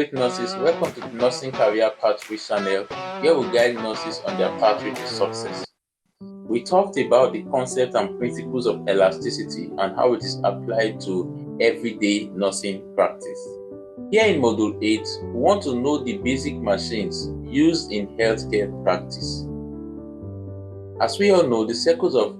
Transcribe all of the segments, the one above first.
Great nurses, welcome to the Nursing Career Pathway channel, where we guide nurses on their pathway to success. We talked about the concept and principles of elasticity and how it is applied to everyday nursing practice. Here in Module 8, we want to know the basic machines used in healthcare practice. As we all know, the circles of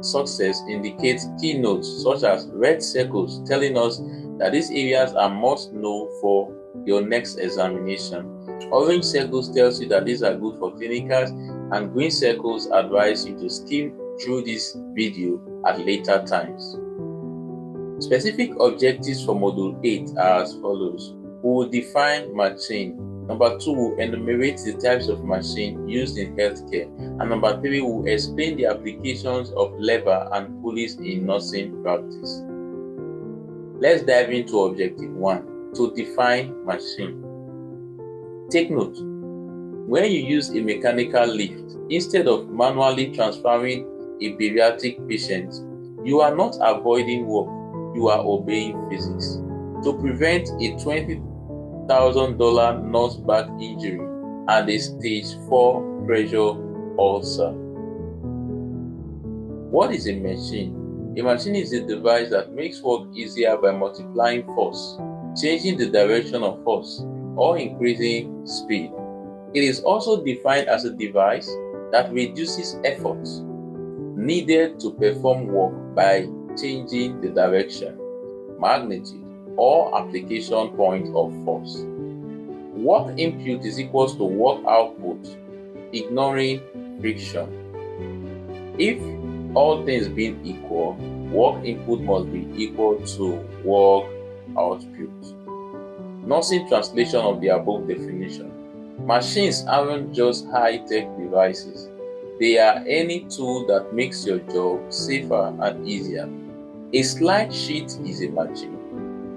success indicate keynotes such as red circles telling us that these areas are must know for your next examination. Orange circles tells you that these are good for clinicals, and green circles advise you to skim through this video at later times. Specific objectives for Module 8 are as follows. We will define machine. Number 2, we'll enumerate the types of machine used in healthcare. And number 3, we'll explain the applications of lever and pulleys in nursing practice. Let's dive into objective 1, to define machine. Take note, when you use a mechanical lift, instead of manually transferring a bariatric patient, you are not avoiding work, you are obeying physics. To prevent a $20,000 nurse back injury and a stage 4 pressure ulcer. What is a machine? A machine is a device that makes work easier by multiplying force, changing the direction of force, or increasing speed. It is also defined as a device that reduces effort needed to perform work by changing the direction, magnitude, or application point of force. Work input is equal to work output, ignoring friction. If all things being equal, work input must be equal to work output. Nursing translation of the above definition. Machines aren't just high-tech devices. They are any tool that makes your job safer and easier. A slide sheet is a machine.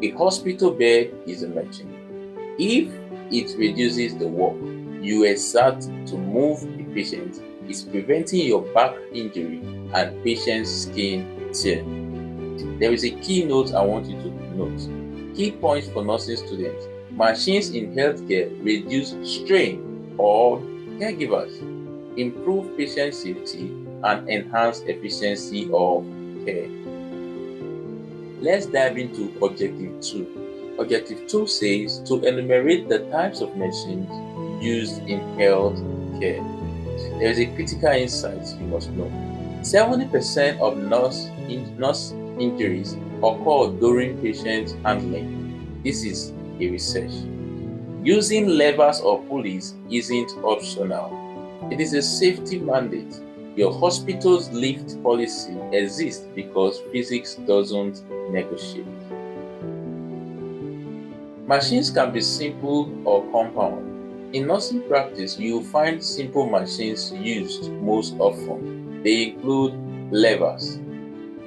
A hospital bed is a machine. If it reduces the work you exert to move the patient, it's preventing your back injury and patient's skin tear. There is a keynote I want you to note. Key points for nursing students. Machines in healthcare reduce strain on caregivers, improve patient safety, and enhance efficiency of care. Let's dive into Objective 2. Objective 2 says to enumerate the types of machines used in health care. There is a critical insight you must know. 70% of nurse injuries occur during patient handling. This is a research. Using levers or pulleys isn't optional. It is a safety mandate. Your hospital's lift policy exists because physics doesn't negotiate. Machines can be simple or compound. In nursing practice, you will find simple machines used most often. They include levers.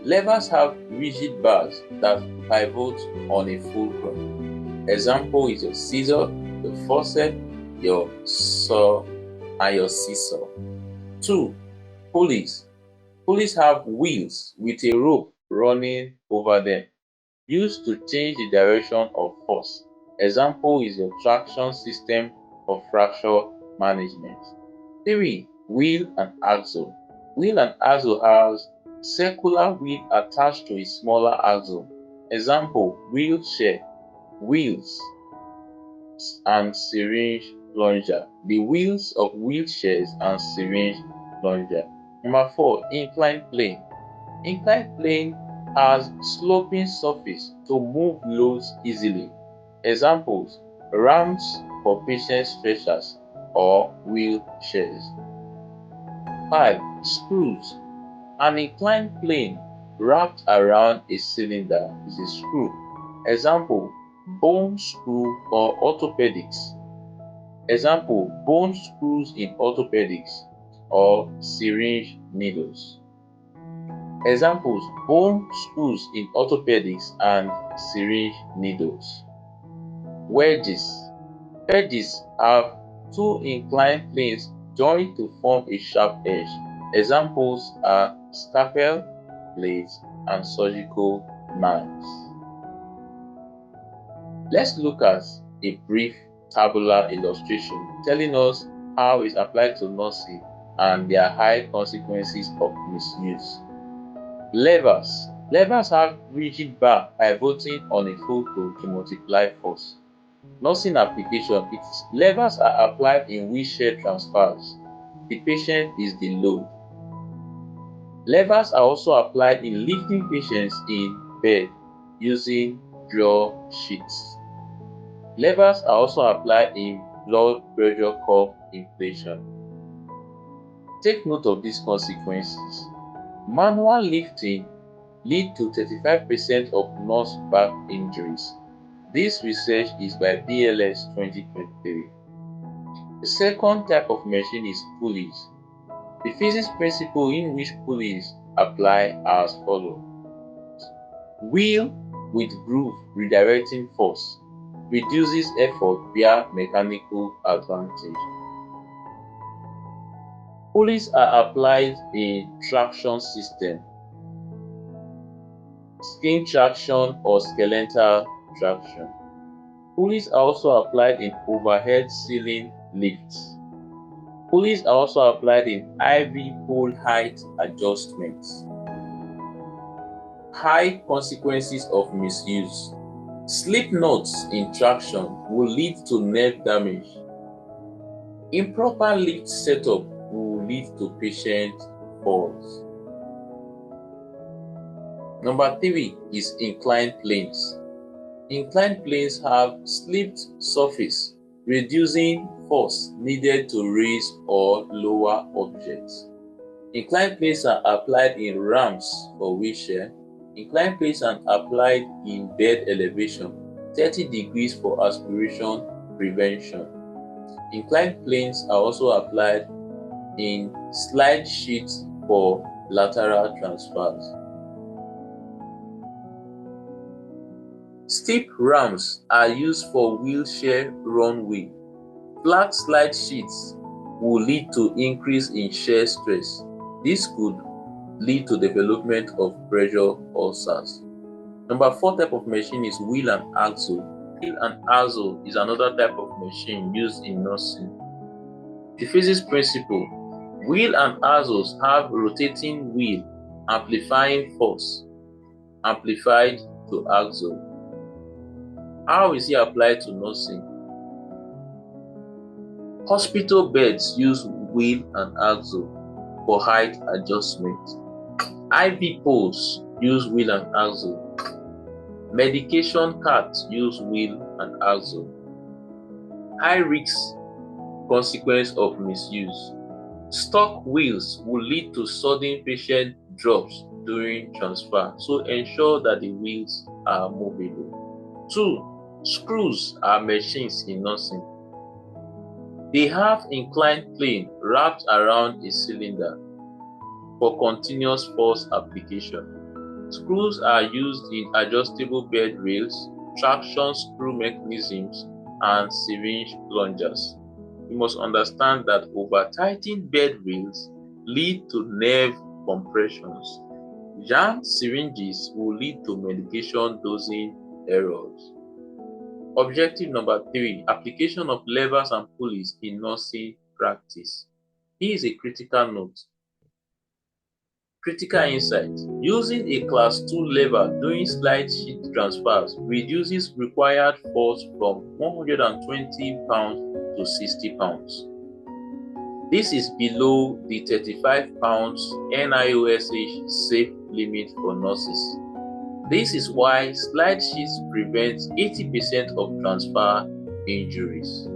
Levers have rigid bars that pivot on a fulcrum. Example is your scissor, your forceps, your saw, and your seesaw. 2. Pulleys. Pulleys have wheels with a rope running over them, used to change the direction of force. Example is your traction system for fracture management. 3. Wheel and axle. Wheel and axle has circular wheel attached to a smaller axle. Example, wheelchair, wheels, and syringe plunger. The wheels of wheelchairs and syringe plunger. Number 4. Inclined plane. Inclined plane has sloping surface to move loads easily. Examples, ramps for patient stretchers or wheelchairs. 5. Screws. An inclined plane wrapped around a cylinder is a screw. Example, bone screw or orthopedics. Example, bone screws in orthopedics or syringe needles. Examples, bone screws in orthopedics and syringe needles. Wedges. Wedges have two inclined planes joined to form a sharp edge. Examples are scalpel blades and surgical knives. Let's look at a brief tabular illustration telling us how it's applied to nursing and their high consequences of misuse. Levers. Levers have rigid bar pivoting on a fulcrum to multiply force. Nursing application. Its levers are applied in wheelchair transfers. The patient is the load. Levers are also applied in lifting patients in bed using draw sheets. Levers are also applied in blood pressure curve inflation. Take note of these consequences. Manual lifting lead to 35% of nurse back injuries. This research is by BLS 2023. The second type of machine is pulleys. The physics principle in which pulleys apply are as follows. Wheel with groove redirecting force reduces effort via mechanical advantage. Pulleys are applied in traction system, skin traction or skeletal traction. Pulleys are also applied in overhead ceiling lifts. Pulleys are also applied in IV pole height adjustments. High consequences of misuse. Slip knots in traction will lead to nerve damage. Improper lift setup will lead to patient falls. Number 3 is inclined planes. Inclined planes have slipped surface, reducing force needed to raise or lower objects. Inclined planes are applied in ramps for wheelchair. Inclined planes are applied in bed elevation, 30 degrees for aspiration prevention. Inclined planes are also applied in slide sheets for lateral transfers. Steep ramps are used for wheelchair runway. Flat slide sheets will lead to increase in shear stress. This could lead to development of pressure ulcers. Number 4 type of machine is wheel and axle. Wheel and axle is another type of machine used in nursing. The physics principle. Wheel and axles have rotating wheel amplifying force amplified to axle. How is it applied to nursing? Hospital beds use wheel and axle for height adjustment. IV poles use wheel and axle. Medication carts use wheel and axle. High risk consequence of misuse. Stuck wheels will lead to sudden patient drops during transfer, so ensure that the wheels are movable. 2. Screws are machines in nursing. They have inclined plane wrapped around a cylinder for continuous force application. Screws are used in adjustable bed rails, traction screw mechanisms, and syringe plungers. You must understand that over-tightened bed rails lead to nerve compressions. Jammed syringes will lead to medication dosing errors. Objective number 3, application of levers and pulleys in nursing practice. Here is a critical note. Critical insight. Using a class 2 lever during slide sheet transfers reduces required force from 120 pounds to 60 pounds. This is below the 35 pounds NIOSH safe limit for nurses. This is why slide sheets prevent 80% of transfer injuries.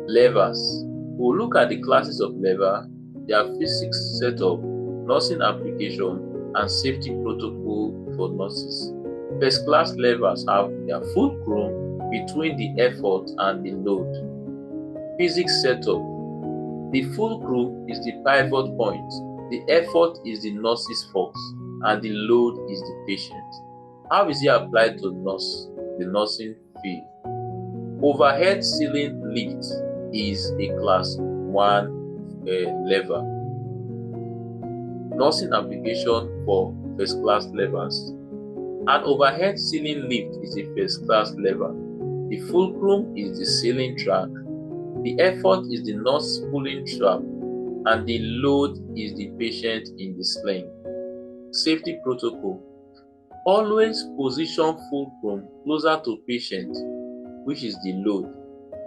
Levers. We'll look at the classes of lever, their physics setup, nursing application, and safety protocol for nurses. First class levers have their fulcrum between the effort and the load. Physics setup. The fulcrum is the pivot point. The effort is the nurse's force, and the load is the patient. How is it applied to the nursing field? Overhead ceiling lift is a class 1 lever. Nursing application for first class levers. An overhead ceiling lift is a first-class lever. The fulcrum is the ceiling track. The effort is the nurse pulling strap, and the load is the patient in the sling. Safety protocol. Always position fulcrum closer to patient, which is the load.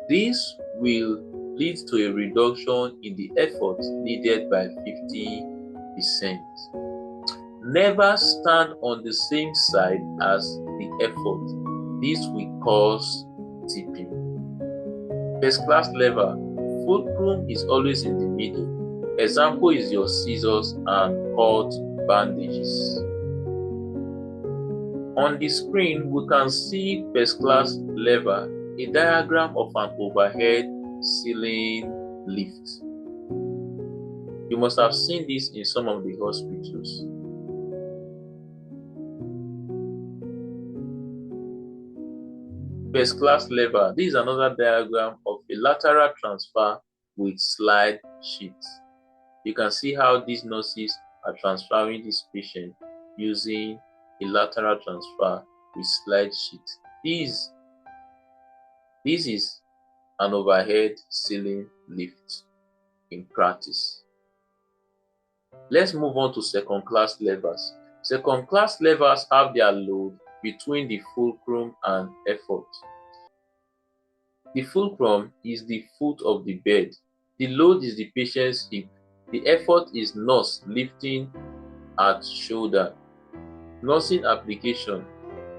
This will lead to a reduction in the effort needed by 50%. Never stand on the same side as the effort. This will cause tipping. First class lever. Fulcrum is always in the middle. Example is your scissors and cord bandages. On the screen, we can see first class lever, a diagram of an overhead ceiling lift. You must have seen this in some of the hospitals. First class lever. This is another diagram of a lateral transfer with slide sheets. You can see how these nurses are transferring this patient using a lateral transfer with slide sheet. This is an overhead ceiling lift in practice. Let's move on to second class levers. Second class levers have their load between the fulcrum and effort. The fulcrum is the foot of the bed. The load is the patient's hip. The effort is nurse lifting at shoulder. Nursing application.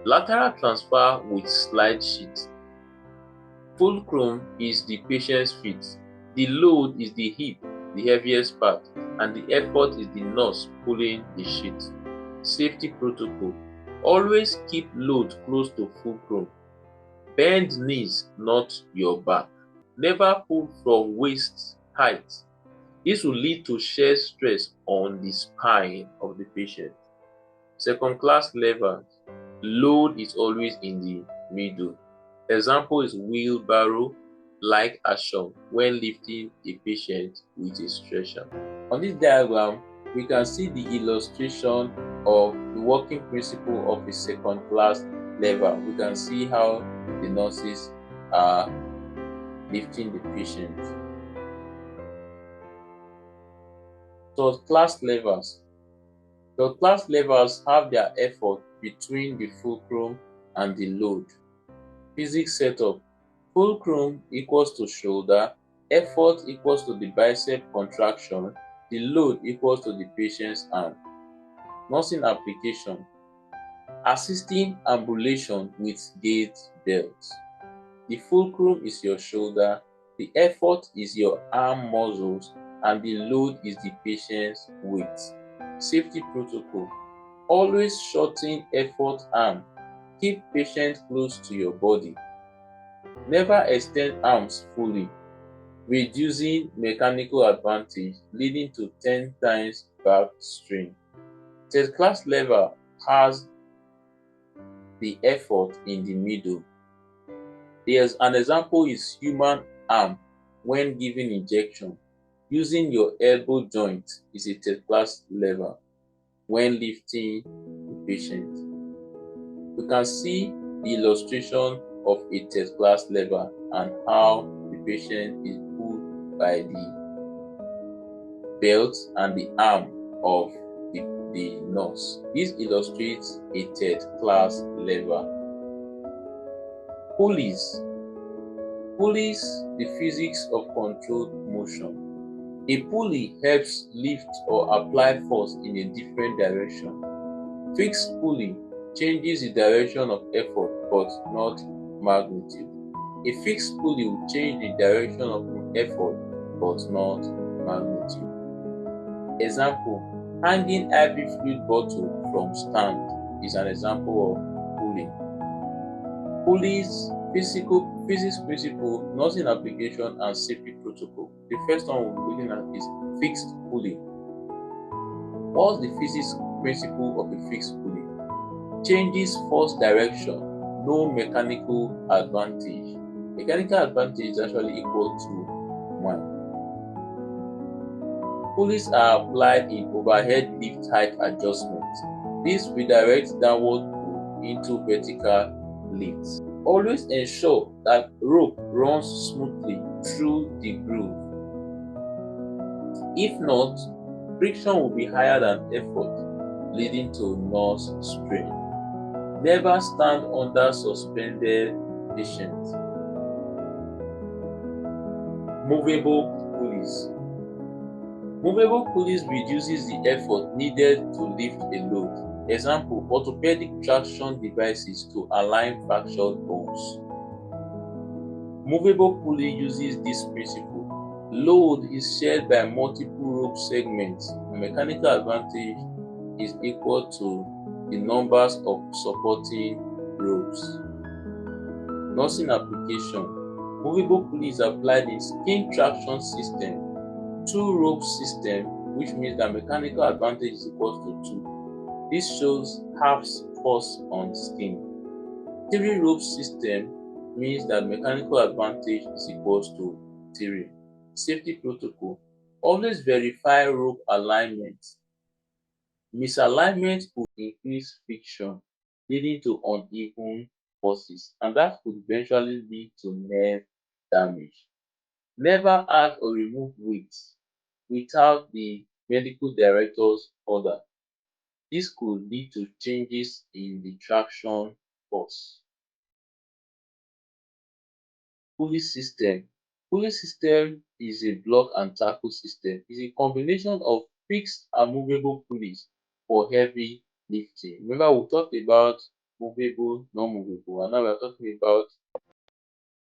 Lateral transfer with slide sheet. Fulcrum is the patient's feet. The load is the hip, the heaviest part, and the effort is the nurse pulling the sheet. Safety protocol. Always keep load close to fulcrum. Bend knees, not your back. Never pull from waist height. This will lead to shear stress on the spine of the patient. Second class lever. Load is always in the middle. Example is wheelbarrow-like action when lifting a patient with a stretcher. On this diagram, we can see the illustration of the working principle of a second class lever. We can see how the nurses are lifting the patient. Third class levers. Third class levers have their effort between the fulcrum and the load. Physics setup. Fulcrum equals to shoulder, effort equals to the bicep contraction, the load equals to the patient's arm. Nursing application. Assisting ambulation with gait belts. The fulcrum is your shoulder, the effort is your arm muscles, and the load is the patient's weight. Safety protocol. Always shorten effort arm. Keep patient close to your body. Never extend arms fully, reducing mechanical advantage, leading to 10 times back strain. Third class lever has the effort in the middle. There's an example is human arm when giving injection. Using your elbow joint is a third class lever when lifting the patient. You can see the illustration of a third class lever and how the patient is pulled by the belt and the arm of the nurse. This illustrates a third class lever. Pulleys. Pulleys, the physics of controlled motion. A pulley helps lift or apply force in a different direction. Fixed pulley changes the direction of effort but not magnitude. A fixed pulley will change the direction of effort but not magnitude. Example, hanging IV fluid bottle from stand is an example of pulling. Pulleys, physics principle, nursing application, and safety protocol. The first one we'll be looking at is fixed pulley. What's the physics principle of a fixed pulley? Changes force direction, no mechanical advantage. Mechanical advantage is actually equal to 1. Pulleys are applied in overhead lift height adjustment. This redirects downward pull into vertical lifts. Always ensure that rope runs smoothly through the groove. If not, friction will be higher than effort, leading to nose strain. Never stand under suspended patience. Movable pulleys. Movable pulleys reduces the effort needed to lift a load. Example, orthopedic traction devices to align fractured bones. Movable pulley uses this principle. Load is shared by multiple rope segments. The mechanical advantage is equal to the numbers of supporting ropes. Nursing application. Movable pulley is applied in skin traction system. Two rope system, which means that mechanical advantage is equal to 2. This shows half force on skin. 3 rope system means that mechanical advantage is equal to 3. Safety protocol. Always verify rope alignment. Misalignment could increase friction, leading to uneven forces, and that could eventually lead to nerve damage. Never add or remove weights without the medical director's order. This could lead to changes in the traction force. Pulley system. Pulley system is a block and tackle system. It's a combination of fixed and movable pulleys for heavy lifting. Remember, we talked about movable, non-movable, and now we are talking about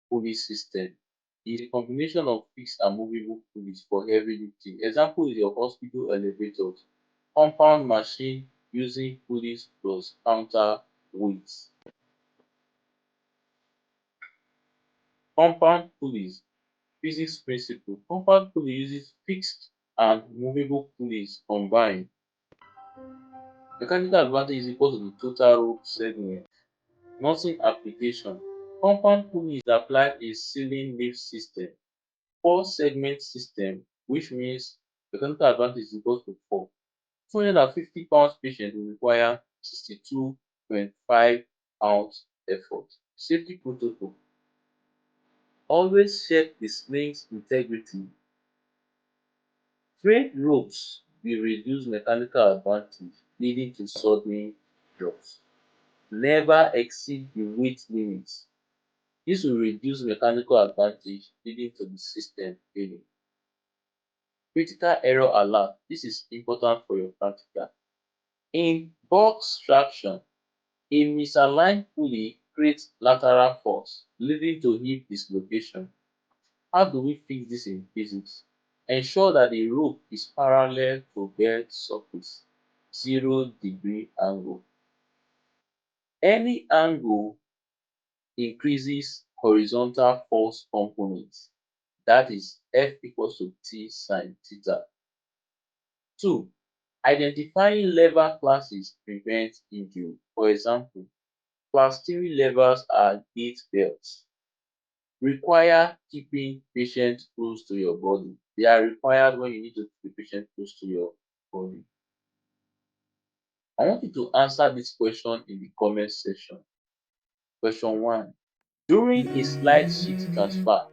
pulley system. It's a combination of fixed and movable pulleys for heavy lifting. Example is your hospital elevators, compound machine using pulleys plus counter weights. Compound pulleys. Physics principle. Compound pulley uses fixed and movable pulleys combined. Mechanical advantage is equal to the total rope segment. Nursing application. Compound pulley is applied in ceiling lift system. 4-segment system, which means mechanical advantage is equal to 4. 250 pounds patient will require 62.5 ounce effort. Safety protocol. Always check the sling's integrity. Frayed ropes will reduce mechanical advantage, leading to sudden drops. Never exceed the weight limit. This will reduce mechanical advantage, leading to the system failing. Critical error alert. This is important for your practical. In box traction, a misaligned pulley creates lateral force, leading to hip dislocation. How do we fix this in physics? Ensure that the rope is parallel to bed surface, 0-degree angle. Any angle increases horizontal force component, that is F equals to T sine theta. 2. Identifying lever classes prevents injury. For example, class 3 levers are gate belts. Require keeping patient close to your body. They are required when you need to keep the patient close to your body. I want you to answer this question in the comment section. Question 1. During a slide sheet transfer,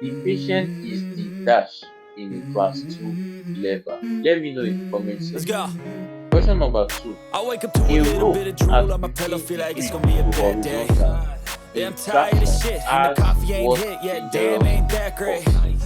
the patient is the dash in a class 2 lever. Let me know in the comment Let's section. go. Question number 2. I wake up to a A little rope bit of drool at on my pillow, 15 feel like it's degrees gonna be a to bad day. horizontal Yeah, in I'm tired of traction shit, and the has coffee ain't what hit yet, dangerous damn, ain't that great. force?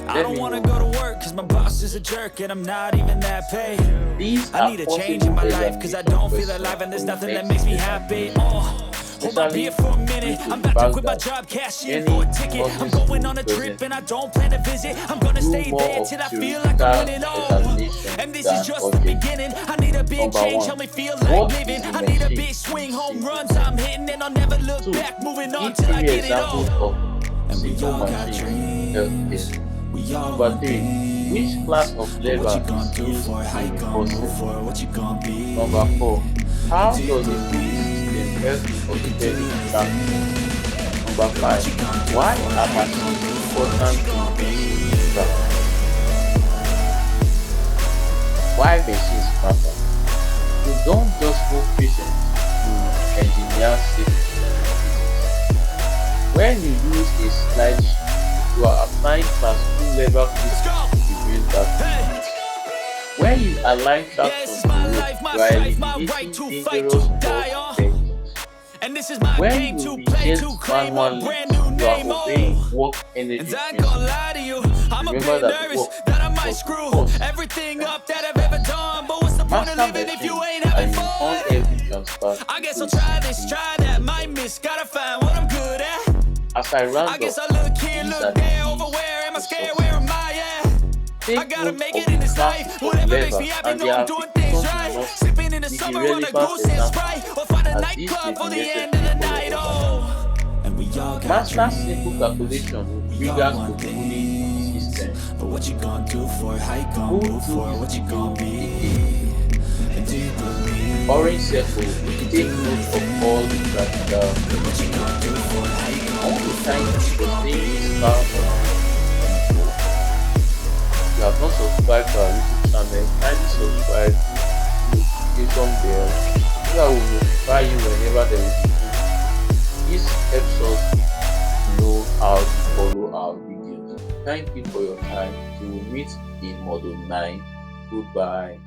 I Let don't me wanna know. go to work, cause my boss is a jerk, and I'm not even that paid. These I are need a change in possible my life, cause I examination don't feel questions alive, and there's for your nothing that next makes me happy. examination, Hold my beer especially for a minute, due to I'm the about to fact quit my that job, cash in many for a ticket. I'm nursing going schools on a trip, and I presently don't plan to visit. I'm gonna do stay more there of till I feel like I'm theoretical winning. examination And this is than just the objective. beginning. I need a big Number change, 1. help me feel like What living. is a I need a machine? big swing, home Simple. runs I'm hitting, and I'll never look 2. back. Moving on Give till I 3 get it all. examples of And we simple all got machines in healthcare. dreams. We all Number want 3. Which class things. of But what you lever gonna is do used for it? How in you a gonna move corset? for it? What you gonna be? Number 4. How Do you does a pulley system believe help in you can do orthopedic traction? anything? Number What 5. you gonna do Why for it? are How you gonna machines move for it? What important you in gonna orthopedic be? traction? Why machines matter? You don't just move patients, you engineer safety. When you use a slide sheet, you are applying class 2 level physics to prevent that. When you align tracks on the road, you are eliminating dangerous fault detectors. And this is my When game you to play reject to claim manual a brand lifts, new you are name. obeying Oh, work and energy I ain't gonna principle. lie to you, I'm a Remember bit that nervous work that I might must be screw first. everything up that I've ever done. But what's the point of Master living if you mechanic ain't having and you turn every fun? transfer I guess into I'll a try this, CP. try that, might miss, gotta find what I'm good at. As I I round guess up, I look here, these are look the there, over keys where am I to scared, where success. am I at? I Take gotta note make of it in the this classes life. of Whatever makes me levers happy, and know their I'm doing things applications in right. nursing Sipping in the with the summer on a relevant goose and examples, Sprite. Or find a as these may nightclub be for the end of necessary the for your night. understanding. Oh, and we all got Master dreams. simple calculation with We all regards to want cooling things. systems. But what you gonna do for it? How you gonna Go move through for it? this What you video gonna again. be? And do you believe Orange circle, we can do take note of all the anything? practical What you gonna do applications. for it? How you I gonna want to move for thank it? What you you for gonna staying this be? far on this video. If you have not subscribed to our YouTube channel, kindly subscribe, hit the notification bell so that we will notify you whenever there is a video. This helps us know how to follow our videos. Thank you for your time. Till we meet in Module 9. Goodbye.